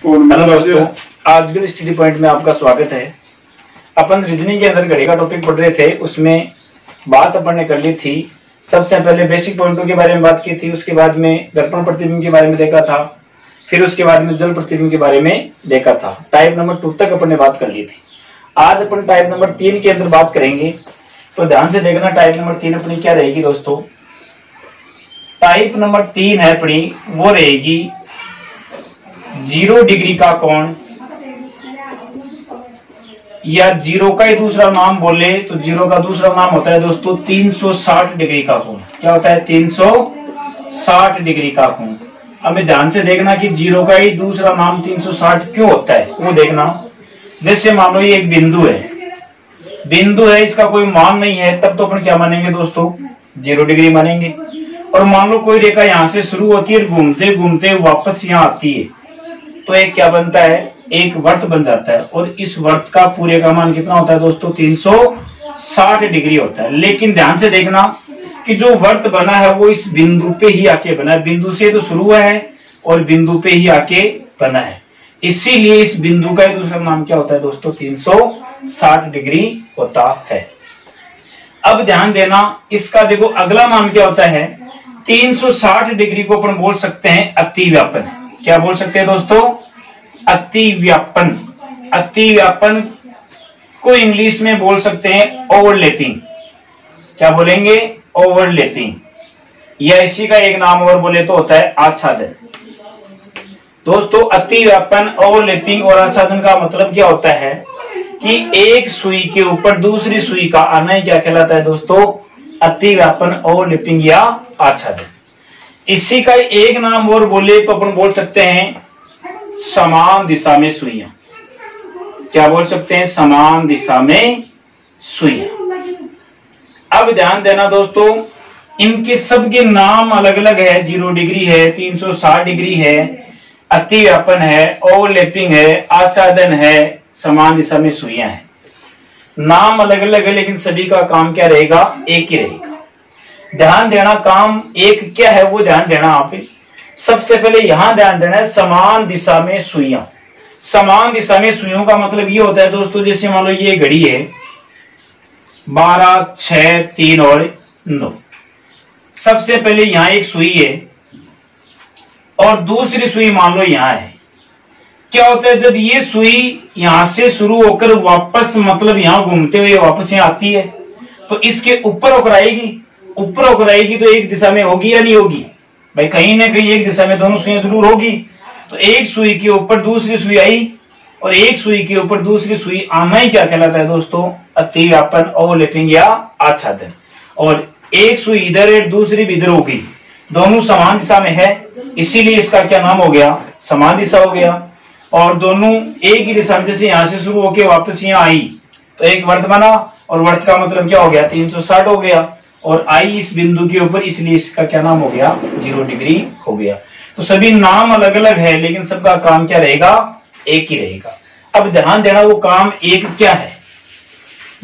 Hello दोस्तों, आज के स्टडी पॉइंट में आपका स्वागत है। अपन रीजनिंग के अंदर घड़ी का टॉपिक पढ़ रहे थे, उसमें बात अपन ने कर ली थी। सबसे पहले बेसिक पॉइंटों के बारे में बात की थी, उसके बाद में दर्पण प्रतिबिंब के बारे में देखा था, फिर उसके बाद में जल प्रतिबिंब के बारे में देखा था। टाइप नंबर 2 तक अपन ने बात कर ली थी। आज अपन टाइप नंबर 3 के अंदर बात करेंगे, तो ध्यान से देखना। टाइप नंबर 3 अपनी क्या रहेगी दोस्तों? टाइप नंबर 3 है अपनी, वो रहेगी 0 डिग्री का कोण, या 0 का ही दूसरा नाम बोले तो 0 का दूसरा नाम होता है दोस्तों 360 डिग्री का कोण। क्या होता है? 360 डिग्री का कोण। अब ध्यान से देखना कि 0 का ही दूसरा नाम 360 क्यों होता है, वो देखना। जैसे मान लो ये एक बिंदु है, इसका कोई मान नहीं है, तब तो अपन क्या मानेंगे दोस्तों? 0 डिग्री मानेंगे। और मान लो कोई रेखा यहां से शुरू होती है, घूमते घूमते वापस यहाँ आती है, तो एक क्या बनता है? एक वर्त बन जाता है। और इस वर्त का पूरे का मान कितना होता है दोस्तों? 360 डिग्री होता है। लेकिन ध्यान से देखना कि जो वर्त बना है वो इस बिंदु पे ही आके बना है। बिंदु से तो शुरू हुआ है और बिंदु पे ही आके बना है, इसीलिए इस बिंदु का दूसरा नाम क्या होता है दोस्तों? 360 डिग्री होता है। अब ध्यान देना, इसका देखो अगला नाम क्या होता है? 360 डिग्री को अपन बोल सकते हैं अतिव्यापन। क्या बोल सकते हैं दोस्तों? अतिव्यापन। अतिव्यापन को इंग्लिश में बोल सकते हैं ओवरलैपिंग। क्या बोलेंगे? ओवरलैपिंग। या इसी का एक नाम और बोले तो होता है आच्छादन। दोस्तों अतिव्यापन, ओवरलैपिंग और आच्छादन का मतलब क्या होता है कि एक सुई के ऊपर दूसरी सुई का आना क्या कहलाता है दोस्तों? अतिव्यापन, ओवरलैपिंग या आच्छादन। इसी का एक नाम और बोले तो अपन बोल सकते हैं समान दिशा में सुइयां। क्या बोल सकते हैं? समान दिशा में सुइयां। अब ध्यान देना दोस्तों, इनके सबके नाम अलग अलग है। 0 डिग्री है, 360 डिग्री है, अतिव्यापन है, ओवरलैपिंग है, आच्छादन है, समान दिशा में सुइयां है। नाम अलग अलग है, लेकिन सभी का काम क्या रहेगा? एक ही रहेगा। ध्यान देना, काम एक क्या है वो ध्यान देना। आप सबसे पहले यहां ध्यान देना है समान दिशा में सुइयां। समान दिशा में सुइयों का मतलब ये होता है दोस्तों, जैसे मान लो ये घड़ी है 12, 6, 3 और 9। सबसे पहले यहां एक सुई है और दूसरी सुई मान लो यहां है। क्या होता है? जब ये सुई यहां से शुरू होकर वापस मतलब यहां घूमते हुए वापस यहां आती है, तो इसके ऊपर होकर आएगी। ऊपर होकर आएगी तो एक दिशा में होगी या नहीं होगी भाई? कहीं ना कहीं एक दिशा में दोनों सुइयां जरूर होगी। तो एक सुई के ऊपर दूसरी सुई आई और एक सुई के ऊपर दूसरी सुई आना ही क्या कहलाता है दोस्तों? अतिव्यापन, ओवरलैपिंग या आच्छादन। और एक सुई इधर है, दूसरी भी इधर होगी, दोनों समान दिशा में है, इसीलिए इसका क्या नाम हो गया? समान दिशा हो गया। और दोनों एक ही दिशा में, जैसे यहां से शुरू होकर वापस यहाँ आई तो एक वर्त बना, और वर्त का मतलब क्या हो गया? 360 हो गया। और आई इस बिंदु के ऊपर, इसलिए इसका क्या नाम हो गया? 0 डिग्री हो गया। तो सभी नाम अलग अलग है, लेकिन सबका काम क्या रहेगा? एक ही रहेगा। अब ध्यान देना, वो काम एक क्या है?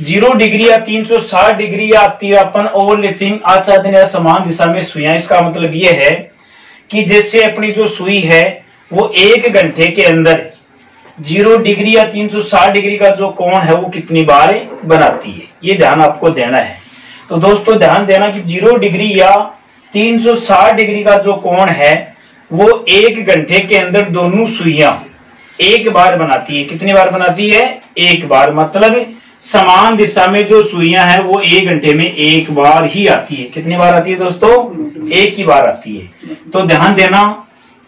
0 डिग्री या 360 डिग्री या अतिव्यापन, ओवरलैपिंग, आच्छादन या समान दिशा में सुइयां। इसका मतलब ये है कि जैसे अपनी जो सुई है वो 1 घंटे के अंदर 0 डिग्री या 360 डिग्री का जो कोण है वो कितनी बार बनाती है, ये ध्यान आपको देना है। तो दोस्तों ध्यान देना कि 0 डिग्री या 360 डिग्री का जो कोण है वो 1 घंटे के अंदर दोनों सुइयां एक बार बनाती है। कितनी बार बनाती है? एक बार। मतलब समान दिशा में जो सुइयां हैं वो 1 घंटे में एक बार ही आती है। कितनी बार आती है दोस्तों? एक ही बार आती है। तो ध्यान देना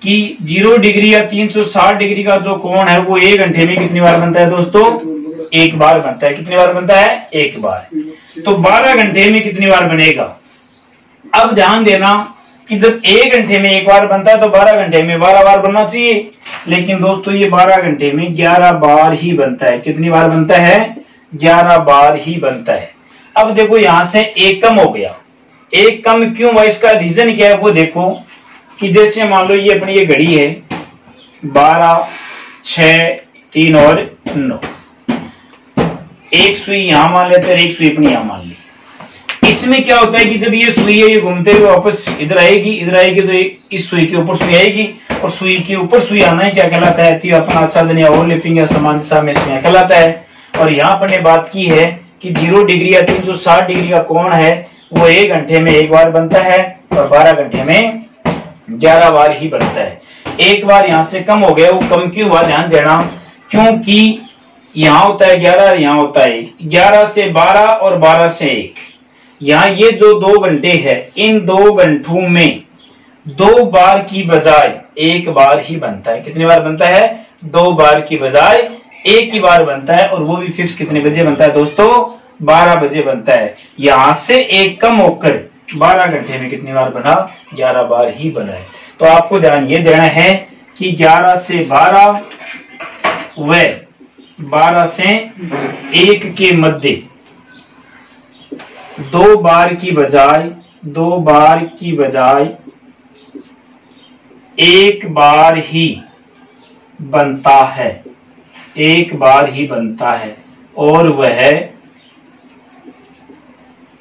कि 0 डिग्री या 360 डिग्री का जो कोण है वो 1 घंटे में कितनी बार बनता है दोस्तों? एक बार बनता है। कितनी बार बनता है? एक बार। तो 12 घंटे में कितनी बार बनेगा? अब ध्यान देना कि जब 1 घंटे में एक बार बनता है तो 12 घंटे में 12 बार बनना चाहिए, लेकिन दोस्तों ये 12 घंटे में 11 बार ही बनता है। कितनी बार बनता है? 11 बार ही बनता है। अब देखो यहां से एक कम हो गया। एक कम क्यों हुआ? इसका रीजन क्या है वो देखो कि जैसे मान लो ये अपनी ये घड़ी है 12, 6, 3 और 9। एक सुई यहां मान लेते हैं, एक सुई अपनी यहां मान ली। इसमें क्या होता है कि जब ये सुई है ये घूमते हुए वापस इधर आएगी तो इस सुई के ऊपर सुई आएगी और सुई के ऊपर सुई आना ही क्या कहलाता है? अपना आच्छादन या ओवरलैपिंग या समान दिशा में सुई कहलाता है। और यहाँ पर ने बात की है कि 0 डिग्री या 360 डिग्री का कोण है वो 1 घंटे में 1 बार बनता है और 12 घंटे में 11 बार ही बनता है। एक बार यहाँ से कम हो गया, वो कम क्यों हुआ ध्यान देना, क्योंकि यहाँ होता है 11, यहाँ होता है 1, 11 से 12 और 12 से 1। यहाँ ये जो 2 घंटे है, इन 2 घंटों में 2 बार की बजाय 1 बार ही बनता है। कितनी बार बनता है? 2 बार की बजाय 1 ही बार बनता है, और वो भी फिक्स कितने बजे बनता है दोस्तों? 12 बजे बनता है। यहां से 1 कम होकर 12 घंटे में कितनी बार बना? 11 बार ही बना है। तो आपको ध्यान ये देना है कि 11 से 12 व 12 से 1 के मध्य 2 बार की बजाय 1 बार ही बनता है, 1 बार ही बनता है, और वह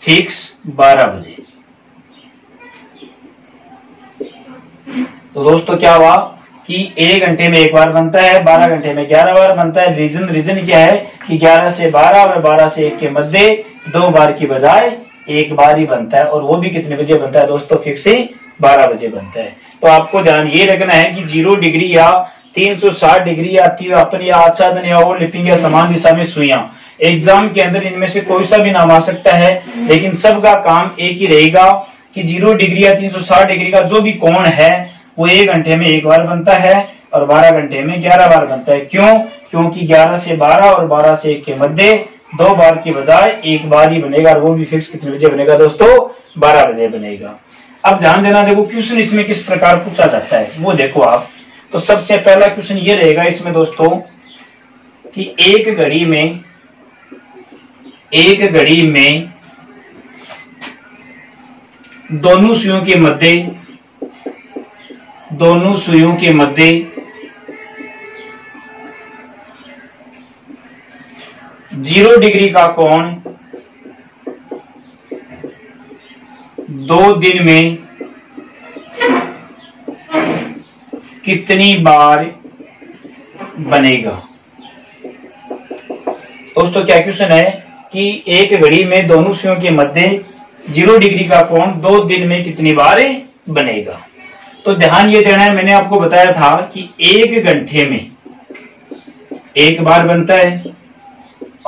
फिक्स 12 बजे। तो दोस्तों क्या हुआ कि 1 घंटे में 1 बार बनता है, 12 घंटे में 11 बार बनता है। रीजन क्या है कि 11 से 12 और 12 से 1 के मध्य 2 बार की बजाय 1 बार ही बनता है, और वो भी कितने बजे बनता है दोस्तों? फिक्स ही 12 बजे बनता है। तो आपको ध्यान ये रखना है कि 0 डिग्री या 360 डिग्री या अपनी आच्छादन या ओवरलैपिंग या समान दिशा में सुइयां, एग्जाम के अंदर इनमें से कोई सा भी नाम आ सकता है, लेकिन सबका काम एक ही रहेगा कि 0 डिग्री या 360 डिग्री का जो भी कोण है वो 1 घंटे में 1 बार बनता है और 12 घंटे में 11 बार बनता है। क्यों? क्योंकि 11 से 12 और 12 से 1 के मध्य 2 बार की बजाय 1 बार ही बनेगा, और वो भी फिक्स कितने बजे बनेगा दोस्तों? 12 बजे बनेगा। अब ध्यान देना, देखो क्वेश्चन इसमें किस प्रकार पूछा जाता है वो देखो आप। तो सबसे पहला क्वेश्चन ये रहेगा इसमें दोस्तों कि एक घड़ी में दोनों सुइयों के मध्य 0 डिग्री का कोण 2 दिन में कितनी बार बनेगा? दोस्तों क्या क्वेश्चन है कि एक घड़ी में दोनों सुइयों के मध्य 0 डिग्री का कोण 2 दिन में कितनी बार बनेगा? तो ध्यान ये देना है, मैंने आपको बताया था कि 1 घंटे में 1 बार बनता है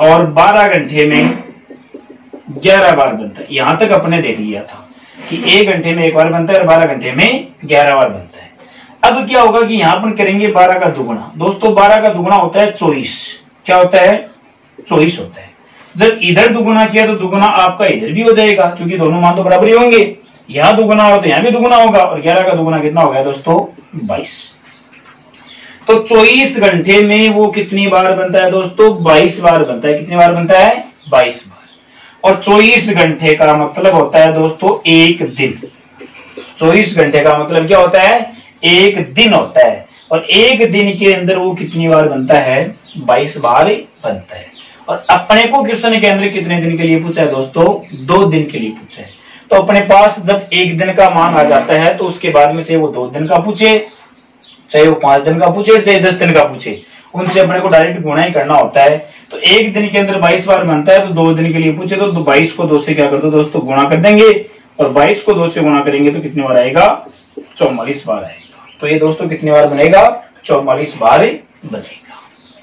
और 12 घंटे में 11 बार बनता है। यहां तक अपने देख लिया था कि 1 घंटे में 1 बार बनता है और 12 घंटे में 11 बार बनता है। अब क्या होगा कि यहां पर करेंगे 12 का दुगुना। दोस्तों 12 का दुगुना होता है 24। क्या होता है? 24 होता है। जब इधर दुगुना किया तो दुगुना आपका इधर भी हो जाएगा, क्योंकि दोनों मान तो बराबर ही होंगे। यहां दुगुना हो तो यहां भी दुगुना होगा, और 11 का दुगुना कितना हो गया दोस्तों? 22। तो 24 घंटे में वो कितनी बार बनता है दोस्तों? 22 बार बनता है। कितनी बार बनता है? 22 बार। और 24 घंटे का मतलब होता है दोस्तों 1 दिन। 24 घंटे का मतलब क्या होता है? 1 दिन होता है, और 1 दिन के अंदर वो कितनी बार बनता है? 22 बार बनता है। और अपने को क्वेश्चन के अंदर कितने दिन के लिए पूछा है दोस्तों? 2 दिन के लिए पूछा है। तो अपने पास जब 1 दिन का मान आ जाता है तो उसके बाद में चाहे वो 2 दिन का पूछे, चाहे वो 5 दिन का पूछे, चाहे 10 दिन का पूछे, उनसे अपने को डायरेक्ट गुणा ही करना होता है। तो 1 दिन के अंदर 22 बार बनता है, तो 2 दिन के लिए पूछे तो 22 को 2 से क्या कर दो दोस्तों? गुणा कर देंगे, और 22 को 2 से गुणा करेंगे तो कितनी बार आएगा? 44 बार आएगा। तो ये दोस्तों कितनी बार बनेगा? 44 बार बनेगा।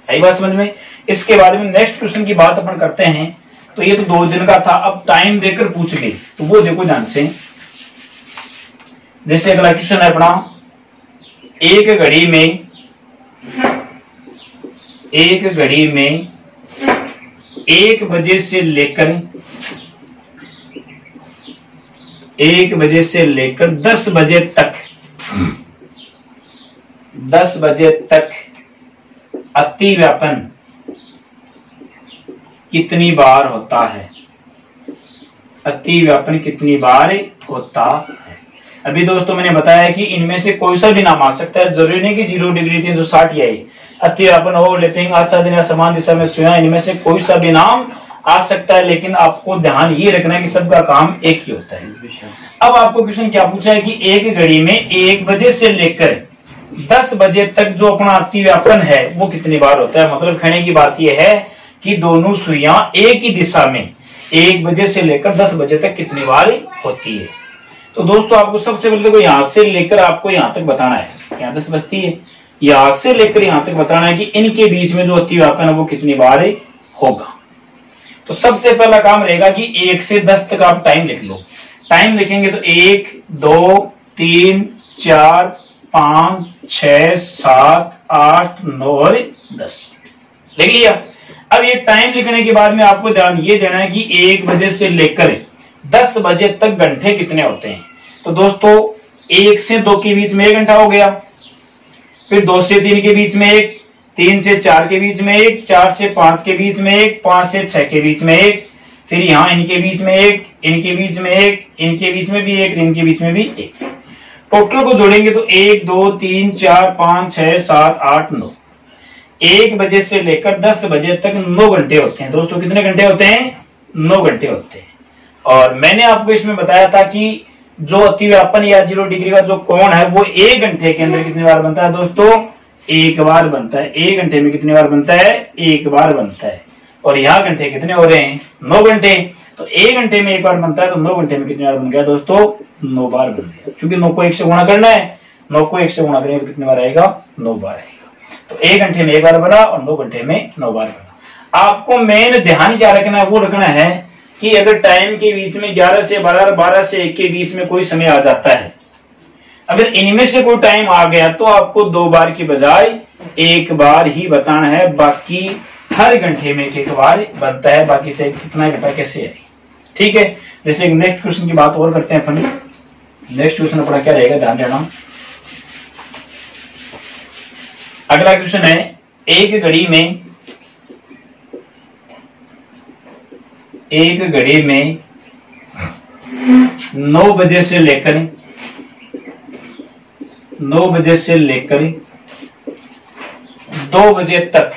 आई बात समझ में? इसके बाद में नेक्स्ट क्वेश्चन की बात अपन करते हैं। तो ये तो 2 दिन का था, अब टाइम देकर पूछ ले तो वो देखो ध्यान से। जैसे अगला क्वेश्चन है अपना, एक घड़ी में 1 बजे से लेकर 10 बजे तक अतिव्यापन कितनी बार होता है? अतिव्यापन कितनी बार होता है? अभी दोस्तों मैंने बताया कि इनमें से कोई सा भी नाम आ सकता है, जरूरी नहीं कि 0 डिग्री 360 या अतिव्यापन ओवरलैपिंग आच्छादन या समान दिशा में सुइयां, इनमें से कोई सा भी नाम आ सकता है, लेकिन आपको ध्यान ये रखना है कि सबका काम एक ही होता है। अब आपको क्वेश्चन क्या पूछा है कि एक घड़ी में 1 बजे से लेकर 10 बजे तक जो अपना अतिव्यापन है वो कितनी बार होता है। मतलब कहने की बात यह है कि दोनों सुइयां एक ही दिशा में 1 बजे से लेकर 10 बजे तक कितनी बार होती है। तो दोस्तों आपको सबसे पहले तो यहां से लेकर आपको यहां तक बताना है, यहां 10 बजती है, यहां से लेकर यहां तक बताना है कि इनके बीच में जो अतिव्यापन है वो कितनी बार होगा। तो सबसे पहला काम रहेगा कि 1 से 10 तक आप टाइम लिख लो। टाइम लिखेंगे तो 1 2 3 4 5 6 7 8 9 और 10 लिख लिया। अब ये टाइम लिखने के बाद में आपको ध्यान ये देना है कि 1 बजे से लेकर 10 बजे तक घंटे कितने होते हैं। तो दोस्तों 1 से 2 के बीच में 1 घंटा हो गया, फिर 2 से 3 के बीच में 1, 3 से 4 के बीच में 1, 4 से 5 के बीच में 1, 5 से 6 के बीच में 1, फिर यहाँ इनके बीच में 1, इनके बीच में 1, इनके बीच में भी 1, इनके बीच में भी 1। टोटल को जोड़ेंगे तो 1 2 3 4 5 6 7 8 9। 1 बजे से लेकर 10 बजे तक 9 घंटे होते हैं। दोस्तों कितने घंटे होते हैं? 9 घंटे होते हैं। और मैंने आपको इसमें बताया था कि जो अतिव्यापन या 0 डिग्री का जो कोण है वो 1 घंटे के अंदर कितनी बार बनता है दोस्तों? 1 बार बनता है। 1 घंटे में कितनी बार बनता है? 1 बार बनता है। और यहाँ घंटे कितने हो रहे हैं? 9 घंटे। तो 1 घंटे में 1 बार बनता है, तो 9 घंटे में कितनी बार बन गया दोस्तों? 9 बार बन गया। क्योंकि 9 को 1 से गुणा करना है, 9 को 1 से गुणा करेंगे तो कितनी बार आएगा? 9 बार आएगा। तो 1 घंटे में 1 बार बना और 9 घंटे में 9 बार बना। आपको मेन ध्यान क्या रखना है? वो रखना है कि अगर टाइम के बीच में 11 से 12, 12 से 1 के बीच में कोई समय आ जाता है, अगर इनमें से कोई टाइम आ गया तो आपको 2 बार की बजाय 1 बार ही बताना है। बाकी हर घंटे में 1 बार बनता है, बाकी से कितना घंटा कैसे है। ठीक है। जैसे नेक्स्ट क्वेश्चन की बात और करते हैं अपन। नेक्स्ट क्वेश्चन अपना क्या रहेगा, ध्यान देना। अगला क्वेश्चन है, एक घड़ी में 9 बजे से लेकर 2 बजे तक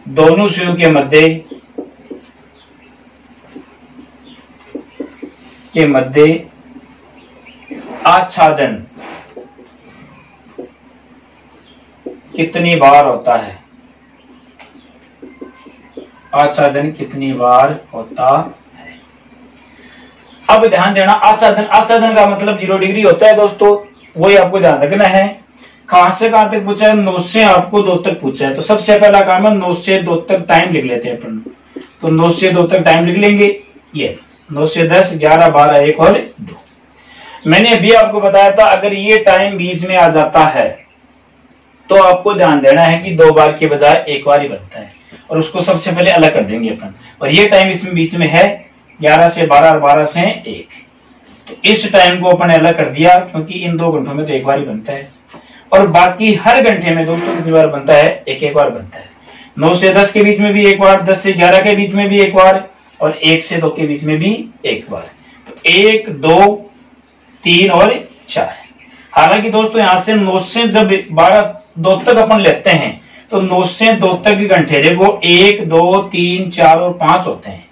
दोनों सुइयों के मध्य आच्छादन कितनी बार होता है? आच्छादन कितनी बार होता है? अब ध्यान देना, आच्छादन का मतलब 0 डिग्री होता है दोस्तों, वही आपको ध्यान रखना है। कहां से कहां तक पूछा है? 9 से आपको 2 तक पूछा है। तो सबसे पहला काम है 9 से 2 तक टाइम लिख लेते हैं अपन। तो 9 से 2 तक टाइम लिख लेंगे। ये 9 से 10 11 12 1 और 2। मैंने अभी आपको बताया था अगर ये टाइम बीच में आ जाता है तो आपको ध्यान देना है कि 2 बार के बजाय 1 बार ही बनता है, और उसको सबसे पहले अलग कर देंगे अपन। और ये टाइम इसमें बीच में है 11 से 12 और 12 से 1, तो इस टाइम को अपन अलग कर दिया क्योंकि इन 2 घंटों में तो 1 बार ही बनता है। और बाकी हर घंटे में दोस्तों कितनी बार बनता है? 1 बार बनता है। 9 से 10 के बीच में भी 1 बार, 10 से 11 के बीच में भी 1 बार, और 1 से 2 के बीच में भी 1 बार। तो 1 2 3 और 4। हालांकि दोस्तों यहाँ से 9 से जब 12 2 तक अपन लेते हैं तो 9 से 2 तक के घंटे देखो 1 2 3 4 और 5 होते हैं,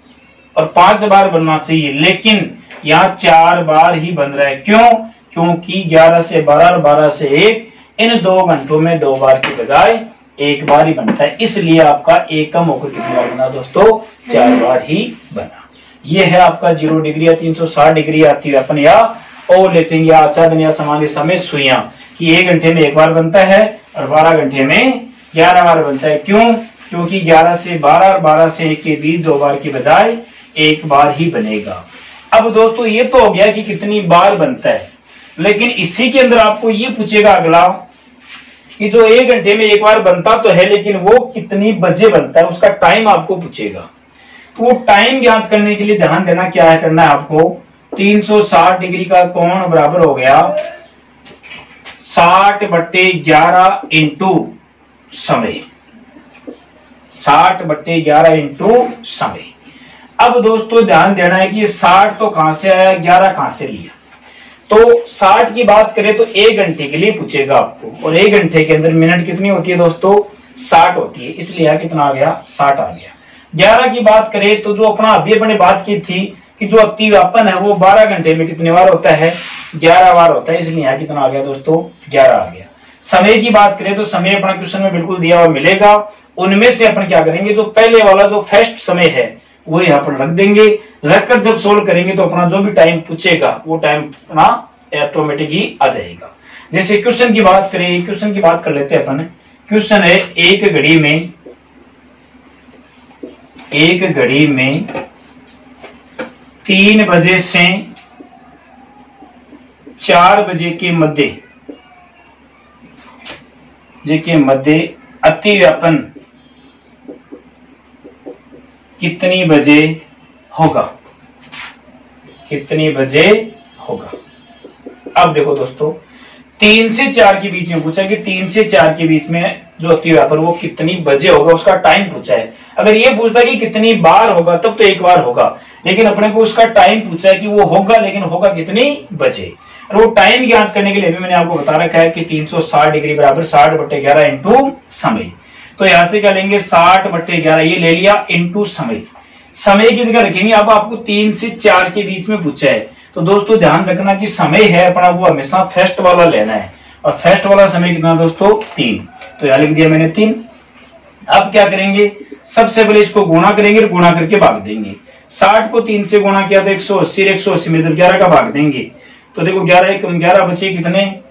और 5 बार बनना चाहिए, लेकिन यहाँ 4 बार ही बन रहा है। क्यों? क्योंकि 11 से 12 और 12 से 1 इन 2 घंटों में 2 बार की बजाय 1 बार ही बनता है। इसलिए आपका 1 कम होकर कितनी बार बना दोस्तों? 4 बार ही बना। यह है आपका 0 डिग्री या 360 डिग्री अतिव्यापन या ओवरलैपिंग या आच्छादन या समान दिशा में सुइयां, कि 1 घंटे में 1 बार बनता है और 12 घंटे में 11 बार बनता है। क्यों? क्योंकि 11 से 12 और 12 से 1 के बीच 2 बार की बजाय 1 बार ही बनेगा। अब दोस्तों ये तो हो गया कि कितनी बार बनता है, लेकिन इसी के अंदर आपको ये पूछेगा अगला कि जो 1 घंटे में 1 बार बनता तो है, लेकिन वो कितनी बजे बनता है, उसका टाइम आपको पूछेगा। तो वो टाइम ज्ञात करने के लिए ध्यान देना क्या है करना है आपको, 360 डिग्री का कोण बराबर हो गया 60/11 इंटू समय। 60/11 इंटू समय। अब दोस्तों ध्यान देना है कि 60 तो कहां से आया, 11 कहां से लिया। तो 60 की बात करें तो 1 घंटे के लिए पूछेगा आपको, और 1 घंटे के अंदर मिनट कितनी होती है दोस्तों? 60 होती है, इसलिए कितना आ गया? 60 आ गया। 11 की बात करें तो जो अपना अभी अपने बात की थी कि जो अतिव्यापन है वो 12 घंटे में कितने बार होता है, 11 बार होता है। इसलिए यहाँ कितना आ गया दोस्तों, 11 आ गया। समय की बात करें तो समय अपना क्वेश्चन में बिल्कुल दिया हुआ मिलेगा। उनमें से अपन क्या करेंगे, जो पहले वाला जो फर्स्ट समय है वो यहाँ पर रख देंगे। रखकर जब सोल्व करेंगे तो अपना जो भी टाइम पूछेगा वो टाइम अपना ऑटोमेटिक ही आ जाएगा। जैसे क्वेश्चन की बात करें, क्वेश्चन की बात कर लेते हैं अपन। क्वेश्चन है एक घड़ी में 3 बजे से 4 बजे के मध्य अतिव्यापन कितनी बजे होगा, कितनी बजे होगा। अब देखो दोस्तों 3 से 4 के बीच में पूछा कि 3 से 4 के बीच में जो अतिव्यापन वो कितनी बजे होगा, उसका टाइम पूछा है। अगर ये पूछता कि कितनी बार होगा तब तो एक बार होगा, लेकिन अपने को उसका टाइम पूछा है कि वो होगा, लेकिन होगा कितनी बजे। और वो टाइम ज्ञात करने के लिए भी मैंने आपको बता रखा है कि 360 डिग्री बराबर 60/11 इंटू समय। तो यहां से क्या लेंगे, 60/11 ये ले लिया इंटू समय। समय की जगह रखेंगे। अब आपको 3 से 4 के बीच में पूछा है तो दोस्तों ध्यान रखना कि समय है अपना वो हमेशा फर्स्ट वाला लेना है, और फर्स्ट वाला समय कितना दोस्तों, 3। तो यहां लिख दिया मैंने 3। अब क्या करेंगे, सबसे पहले इसको गुणा करेंगे और गुणा करके भाग देंगे। 60 को 3 से गुणा किया तो 180, 180 में जब 11 का भाग देंगे तो देखो 11 बचे कितने,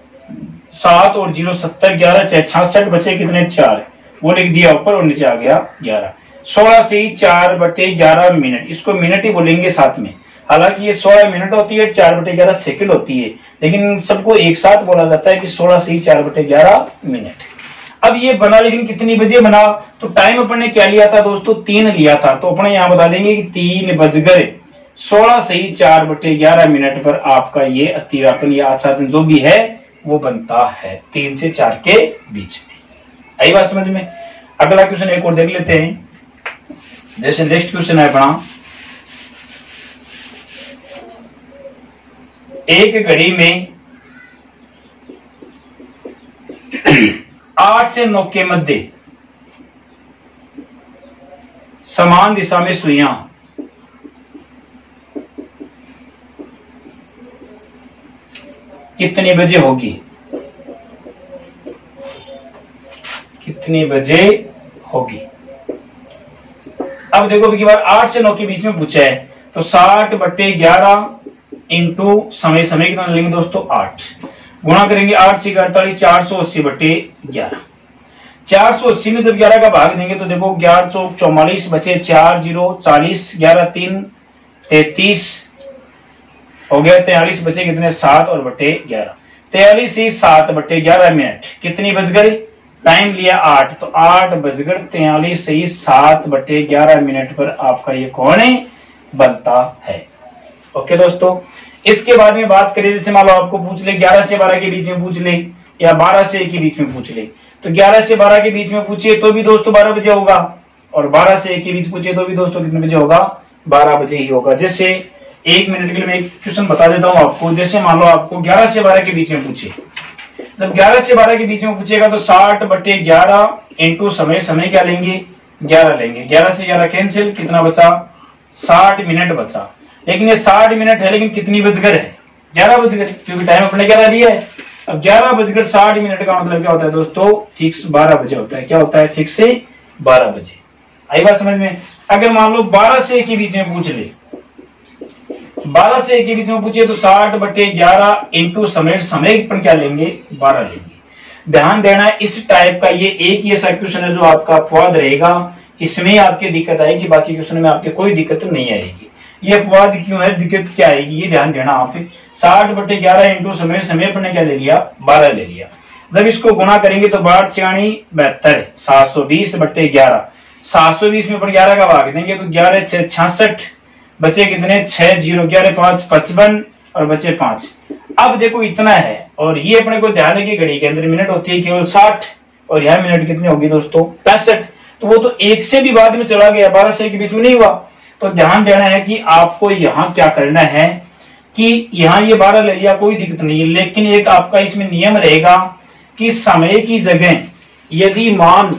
7 और 0 70, 11 66 बचे कितने, 4। वो लिख दिया ऊपर और नीचे आ गया 11। 16 से 4/11 मिनट, इसको मिनट ही बोलेंगे साथ में। हालांकि ये 16 मिनट होती है, 4/11 सेकंड होती है, लेकिन सबको एक साथ बोला जाता है कि 16 से 4/11 मिनट। अब ये बना, लेकिन कितनी बजे बना, तो टाइम अपन ने क्या लिया था दोस्तों, 3 लिया था। तो अपने यहाँ बता देंगे कि 3:16 से 4/11 मिनट पर आपका ये अतिव्यापन या आच्छादन जो भी है वो बनता है 3 से 4 के बीच में। आई बात समझ में। अगला क्वेश्चन एक और देख लेते हैं। जैसे नेक्स्ट क्वेश्चन है अपना, एक घड़ी में 8 से 9 के मध्य समान दिशा में सुइयां कितने बजे होगी, कितनी बजे होगी। अब देखो की बार 8 से 9 के बीच में पूछा है तो 60/11 इंटू समय कितना लेंगे दोस्तों, 8। गुणा करेंगे 8 से 48, 480/11। 480 में जब 11 का भाग देंगे तो देखो 11 चौक 44 बचे 4 0 40, 11 3 33 हो गया, 43 बचे कितने, 7 और बटे 11। 43 से 7/11 मिनट कितनी बज गई, टाइम लिया 8, तो 8 बजकर 43 से 7/11 मिनट पर आपका ये कौन बनता है। ओके दोस्तों, इसके बाद में बात करें, जैसे मान लो आपको पूछ ले 11 से 12 के बीच में पूछ ले या 12 से 1 के बीच में पूछ ले, तो 11 से 12 के बीच में पूछिए तो भी दोस्तों 12 बजे होगा, और 12 से 1 के बीच पूछिए तो भी दोस्तों कितने बजे होगा, 12 बजे ही होगा। जैसे 1 मिनट के लिए मैं एक क्वेश्चन बता देता हूं आपको। जैसे मान लो आपको 11 से 12 के बीच में पूछे, जब 11 से 12 के बीच में पूछेगा तो 60/11 इंटू समय क्या लेंगे, 11 लेंगे। 11 से 11 कैंसिल, कितना बचा, 60 मिनट बचा। लेकिन ये 60 मिनट है, लेकिन कितनी बजकर है, 11 बजकर, क्योंकि टाइम अपने 11 दिया है। अब 11:60 का मतलब क्या होता है दोस्तों, फिक्स 12 बजे होता है। क्या होता है, फिक्स 12 बजे। आई बात समझ में। अगर मान लो 12 से 1 के बीच में पूछ ले, 12 से 1 के बीच में पूछे तो 60/11 इंटू समय पर क्या लेंगे, 12 लेंगे। ध्यान देना, इस टाइप का ये एक ही ऐसा क्वेश्चन है जो आपका अपवाद रहेगा, इसमें आपकी दिक्कत आएगी, बाकी क्वेश्चन में आपके कोई दिक्कत नहीं आएगी। ये अपवाद क्यों है, दिक्कत क्या आएगी, ये ध्यान देना आप। 60/11 इंटू समय पर ने क्या ले लिया, 12 ले लिया। जब इसको गुणा करेंगे तो 12 6 72, 720/11। 720 में पर 11 का भाग देंगे तो 11 6 66 बचे कितने, 6 0 11 5 55 और बचे 5। अब देखो इतना है, और ये अपने को ध्यान है कि घड़ी के अंदर मिनट होती है केवल 60, और यह मिनट कितनी होगी दोस्तों, 65। तो वो तो 1 से भी बाद में चला गया, 12 से 1 के बीच में नहीं हुआ। तो ध्यान देना है कि आपको यहाँ क्या करना है कि यहाँ ये 12 ले लिया, कोई दिक्कत नहीं है, लेकिन एक आपका इसमें नियम रहेगा कि समय की जगह यदि मान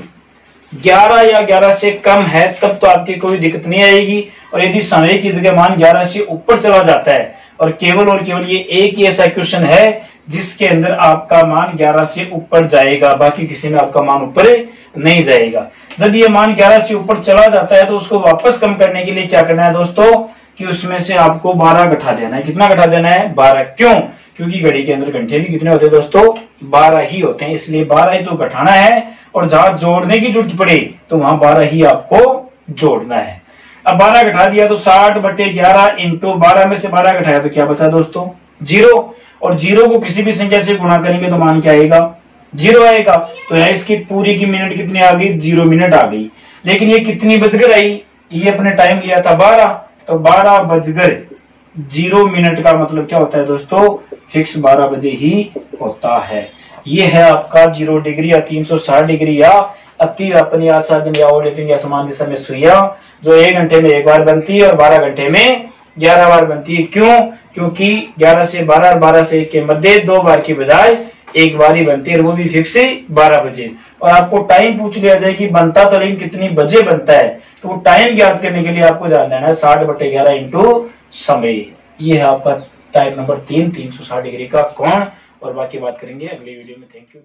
11 या 11 से कम है तब तो आपकी कोई दिक्कत नहीं आएगी। और यदि समय की जगह मान 11 से ऊपर चला जाता है और केवल ये एक ही ऐसा क्वेश्चन है जिसके अंदर आपका मान 11 से ऊपर जाएगा, बाकी किसी में आपका मान ऊपर नहीं जाएगा। जब ये मान 11 से ऊपर चला जाता है तो उसको वापस कम करने के लिए क्या करना है दोस्तों कि उसमें से आपको 12 घटा देना है। कितना घटा देना है? 12। क्यों? क्योंकि घड़ी के अंदर घंटे भी कितने होते हैं दोस्तों? 12 ही होते हैं, इसलिए 12 ही तो घटाना है। और जहां जोड़ने की जरूरत पड़े तो वहां 12 ही आपको जोड़ना है। अब 12 घटा दिया तो 60/11 इंटू 12 में से 12 घटाया तो क्या बचा दोस्तों? 0। और 0 को किसी भी संख्या से गुणा करेंगे तो मान क्या आएगा? 0 आएगा। तो यहाँ इसकी पूरी की मिनट कितनी आ गई? 0 मिनट आ गई। लेकिन ये कितनी बजकर आई? ये अपने टाइम लिया था 12, तो 12:0 मिनट का मतलब क्या होता है दोस्तों? फिक्स 12 बजे ही होता है। ये है आपका 0 डिग्री या 360 डिग्री या अति व्यापन या आच्छादन या ओवरलैपिंग या समान दिशा में सुइयां, जो 1 घंटे में 1 बार बनती है और 12 घंटे में 11 बार बनती है। क्यों? क्योंकि 11 से 12 और 12 से 1 के मध्य 2 बार की बजाय 1 बार ही बनती है, और वो भी फिक्स 12 बजे। और आपको टाइम पूछ लिया जाए कि बनता तो लेकिन कितनी बजे बनता है, तो वो टाइम ज्ञात करने के लिए आपको ध्यान देना है 60/11 इंटू समय। ये है आपका टाइप नंबर 3 360 डिग्री का कोण। और बाकी बात करेंगे अगली वीडियो में। Thank you.